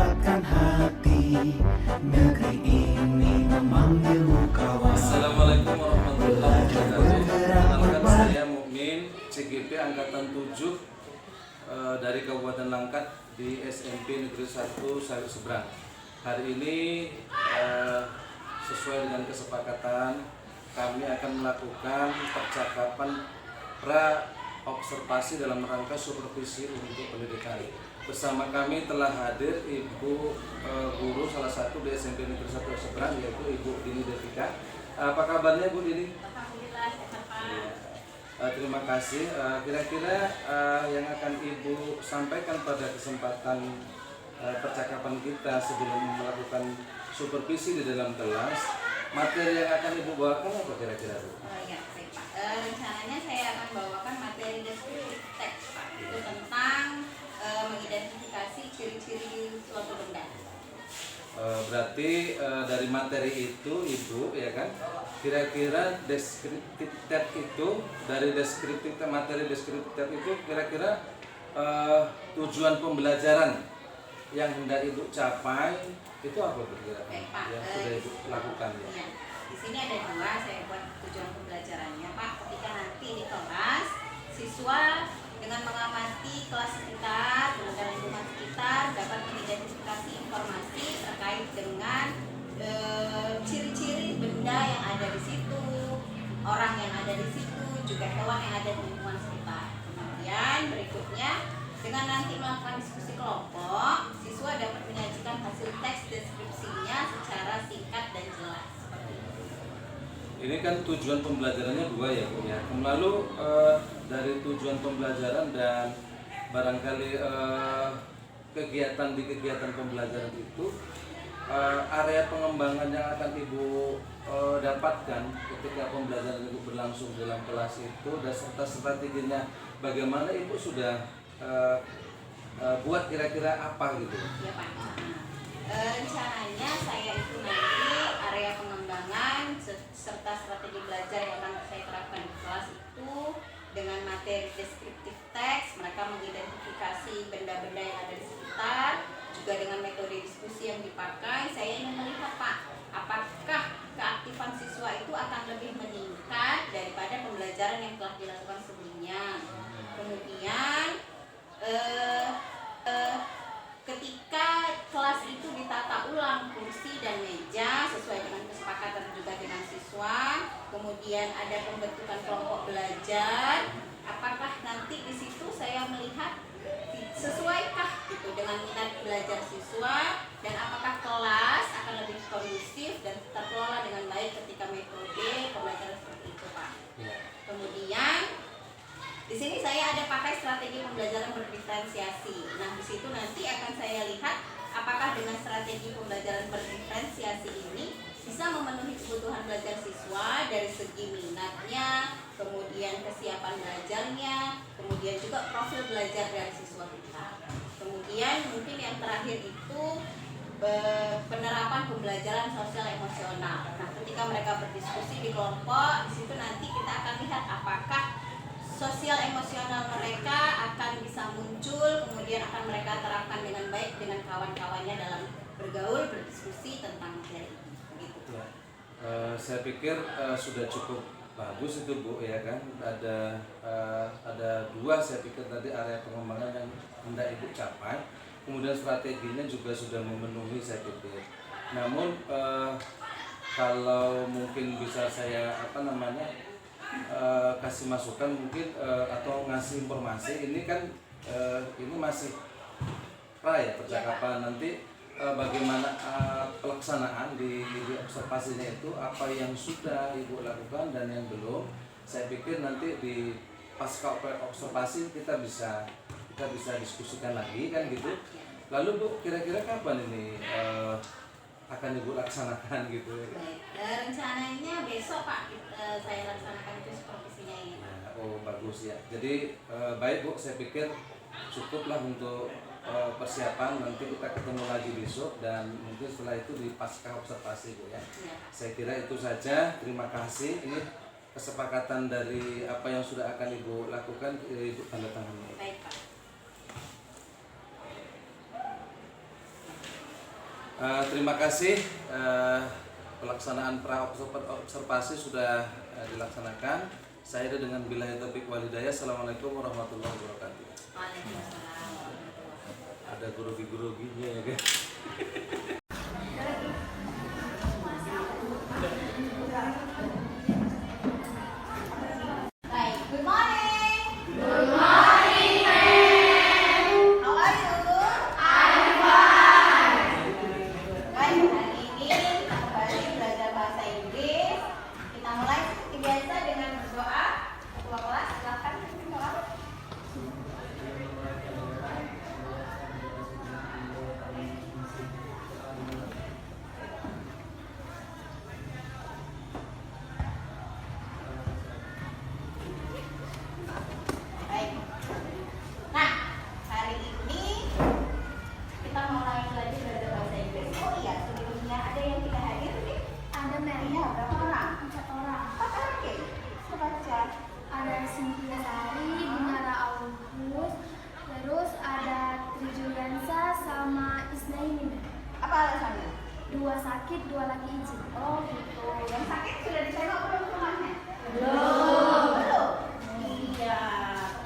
menggerakkan hati. Negeri ini memanggilmu kawan. Assalamualaikum warahmatullahi wabarakatuh. Perkenalkan saya Mukmin, CGP Angkatan 7 dari Kabupaten Langkat di SMP Negeri 1 Sayur Seberang. Hari ini sesuai dengan kesepakatan kami akan melakukan percakapan observasi dalam rangka supervisi untuk pendidikan. Bersama kami telah hadir Ibu guru salah satu di SMP Negeri 1 Seberang, yaitu Ibu Dini Devika. Apa kabarnya Bu Dini? Alhamdulillah sehat Pak. Terima kasih. Kira-kira yang akan Ibu sampaikan pada kesempatan percakapan kita sebelum melakukan supervisi di dalam kelas, materi yang akan Ibu bawakan apa kira-kira Bu? Ya, baik Pak. Rencananya saya akan bawakan materi deskriptif teks Pak. Itu tentang mengidentifikasi ciri-ciri suatu benda. Berarti dari materi itu Ibu ya kan, kira-kira deskriptif teks itu dari materi deskriptif teks itu kira-kira tujuan pembelajaran yang hendak Ibu capai itu apa kira-kira yang sudah Ibu lakukan ya? Ya. Di sini ada dua saya buat tujuan pembelajarannya Pak. Ketika nanti di kelas siswa dengan mengamati kelas sekitar, kemudian lingkungan sekitar dapat mengidentifikasi informasi terkait dengan ciri-ciri benda yang ada di situ, orang yang ada di situ, juga hewan yang ada di lingkungan sekitar. Kemudian berikutnya dengan nanti melakukan diskusi kelompok, siswa dapat menyajikan hasil teks deskripsinya secara singkat dan jelas. Seperti itu. Ini kan tujuan pembelajarannya dua ya Bu ya. Lalu dari tujuan pembelajaran dan barangkali kegiatan pembelajaran itu area pengembangan yang akan Ibu dapatkan ketika pembelajaran Ibu berlangsung dalam kelas itu dan serta strateginya bagaimana Ibu sudah buat kira-kira apa gitu? Ya Pak. Rencananya saya itu nanti area pengembangan serta strategi belajar yang akan saya terapkan di kelas itu dengan materi deskriptif teks, mereka mengidentifikasi benda-benda yang ada di sekitar, juga dengan metode diskusi yang dipakai. Saya ingin melihat Pak, apakah keaktifan siswa itu akan lebih meningkat daripada pembelajaran yang telah dilakukan sebelumnya. Kemudian ketika kelas itu ditata ulang kursi dan meja sesuai dengan kesepakatan juga dengan siswa, kemudian ada pembentukan kelompok belajar, apakah nanti di situ saya melihat sesuaikah gitu dengan minat belajar siswa dan apakah kelas akan lebih kondusif dan terkelola dengan baik ketika metode pembelajaran seperti itu Pak. Kemudian di sini saya ada pakai strategi pembelajaran berdiferensiasi. Nah, di situ nanti akan saya lihat apakah dengan strategi pembelajaran berdiferensiasi ini bisa memenuhi kebutuhan belajar siswa dari segi minatnya, kemudian kesiapan belajarnya, kemudian juga profil belajar dari siswa kita. Kemudian mungkin yang terakhir itu penerapan pembelajaran sosial emosional. Nah, ketika mereka berdiskusi di kelompok, di situ nanti kita akan lihat apakah sosial emosional mereka akan bisa muncul, kemudian akan mereka terapkan dengan baik dengan kawan-kawannya dalam bergaul, berdiskusi tentang materi ini. Begitu. Ya. Saya pikir sudah cukup bagus itu Bu ya kan. Ada dua saya pikir tadi area pengembangan yang hendak Ibu capai. Kemudian strateginya juga sudah memenuhi saya pikir. Namun kalau mungkin bisa saya kasih masukan mungkin atau ngasih informasi ini kan ini masih ya percakapan nanti bagaimana pelaksanaan di observasinya itu apa yang sudah Ibu lakukan dan yang belum. Saya pikir nanti di pasca observasi kita bisa diskusikan lagi kan gitu. Lalu Bu kira-kira kapan ini akan Ibu laksanakan gitu? Baik, rencananya besok Pak saya laksanakan itu supervisinya ini. Oh bagus ya. Jadi baik Bu, saya pikir cukuplah untuk persiapan. Nanti kita ketemu lagi besok dan mungkin setelah itu di pasca observasi Bu ya. Saya kira itu saja. Terima kasih. Ini kesepakatan dari apa yang sudah akan Ibu lakukan, Ibu tanda tangan. Baik Pak. Terima kasih, pelaksanaan pra-observasi sudah dilaksanakan. Saya dengan billahi taufiq walhidayah. Assalamualaikum warahmatullahi wabarakatuh. Waalaikumsalam. Ada grogi-groginya ya kan? Baik, good morning. Good morning, ma'am. How are you? I'm fine. Baik, hari ini kita kembali belajar bahasa Inggris. Kita mulai seperti biasa dengan berdoa. Ketua kelas, silakan berdoa. Baik. Nah, hari ini kita mulai belajar bahasa Inggris. Oh iya, sebelumnya ada yang tidak hadir nih? Ada Maria, Iya, berapa orang? 4 orang. Oke, baca. Ada Cynthia Sari, Binara August, terus ada Trijuliansa sama Isnaini. Apa alasannya? 2 sakit, 2 lagi izin. Oh gitu. Yang sakit sudah ditengok belum rumahnya? Belum. Belum. Iya.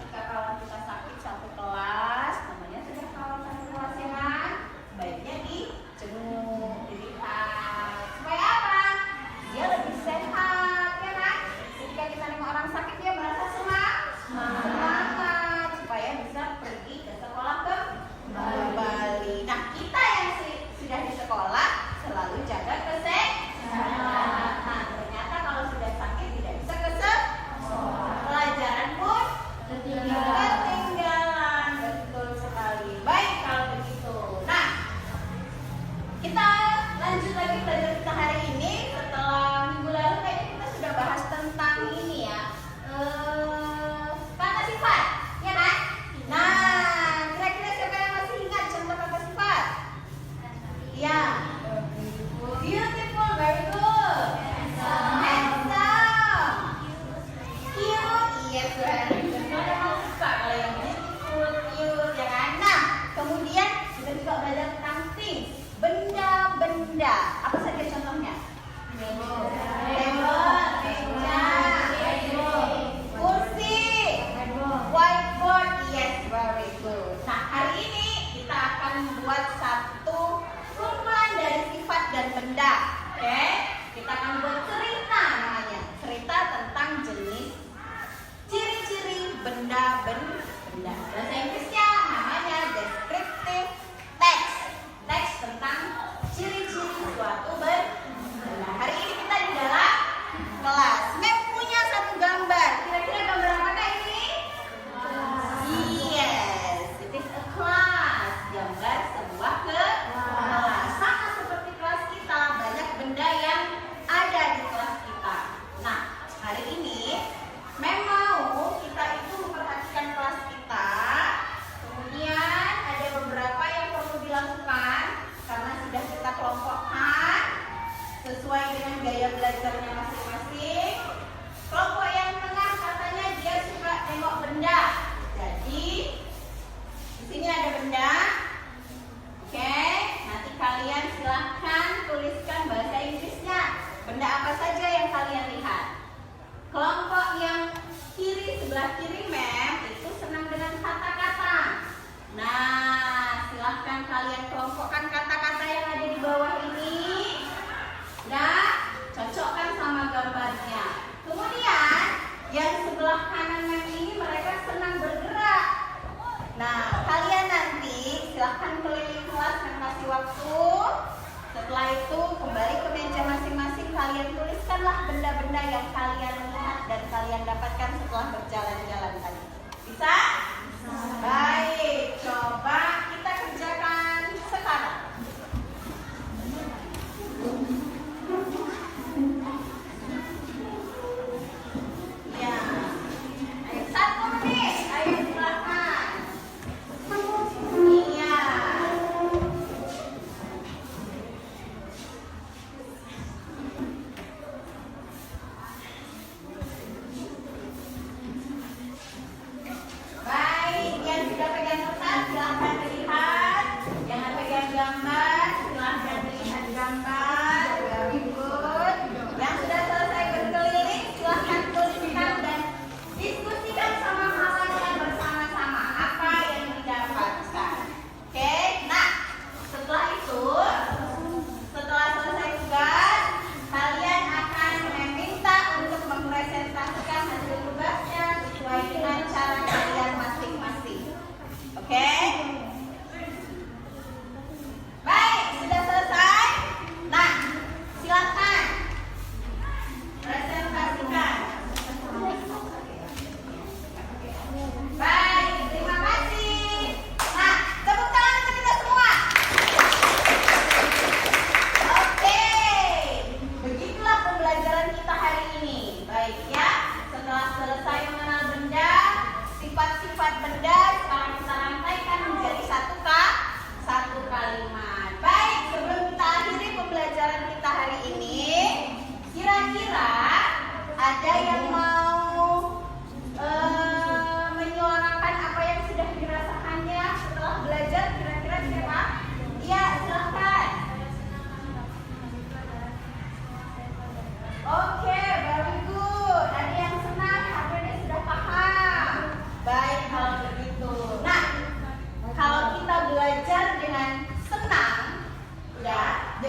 Ketika kawan kita sakit satu kelas, namanya sudah kawan satu kelas ya kan? Baiknya dijenguk, dilihat. Supaya apa? Dia lebih sehat, ya kan? Ketika kita nengok orang sakit dia merasa semangat, supaya bisa pergi ke sekolah kembali. Nah, kita yang sudah di sekolah selalu jaga kesehatan. Ternyata kalau sudah sakit tidak bisa ke sekolah. Pelajaran pun ketinggalan. Betul sekali. Baik kalau begitu. Nah, kita lanjut lagi belajar kita hari ini. Setelah minggu lalu kayaknya kita sudah bahas tentang ini ya, kata sifat, ya kan? Nah, kira-kira siapa yang masih ingat contoh kata sifat? Ya, beautiful, very good. Handsome, cute, yes, very good. Ada yang suka kalau yang beautiful, cute, ya kan? Nah, kemudian kita juga belajar tentang things, benda-benda. Apa saja contohnya? Table, meja, kursi, whiteboard, yes, very good. Nah, hari ini kita akan membuat satu kumpulan dari sifat dan benda. Oke, kita akan buat cerita namanya. Cerita tentang jenis ciri-ciri benda-benda. Bahasa Inggrisnya namanya descriptive text. Teks tentang ciri-ciri suatu benda. Hari ini kita di dalam kelas. Mem punya satu gambar. Kira-kira gambar apakah ini? Yes, it is a class. Gambar sebuah kelas. Sama seperti kelas kita, banyak benda yang ada di kelas kita. Nah, hari ini Mem mau kita itu memperhatikan kelas kita. Kemudian ada beberapa yang perlu dilakukan karena sudah kita kelompokkan sesuai dengan gaya belajarnya masing-masing. Kelompok yang tengah katanya dia suka tengok benda. Jadi di sini ada benda. Oke, nanti kalian silahkan tuliskan bahasa Inggrisnya. Benda apa saja yang kalian lihat? Kelompok yang kiri, sebelah kiri Mem, itu senang dengan kata-kata. Nah, silahkan kalian kelompokkan kata-kata yang ada di bawah ini. Nah, cocokkan sama gambarnya. Kemudian yang sebelah kanan Mem ini mereka senang bergerak. Nah, kalian nanti silahkan keliling kelas dan kasih waktu. Setelah itu kembali ke meja masing-masing, kalian tuliskanlah benda-benda yang kalian lihat dan kalian dapatkan setelah berjalan-jalan tadi. Bisa? Baik, coba kita kerjakan sekarang. Ya, ayo 1 menit, ayo silakan. Iya. Baik, yang sudah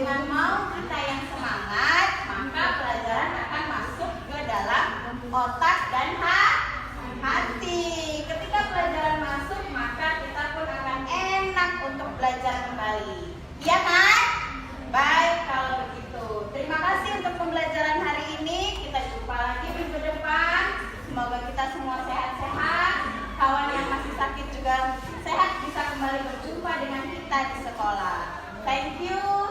Dengan mau kita yang semangat, maka pelajaran akan masuk ke dalam otak dan hati. Ketika pelajaran masuk, maka kita pun akan enak untuk belajar kembali. Iya kan? Baik kalau begitu. Terima kasih untuk pembelajaran hari ini. Kita jumpa lagi minggu depan. Semoga kita semua sehat-sehat. Kawan yang masih sakit juga sehat bisa kembali berjumpa dengan kita di sekolah. Thank you.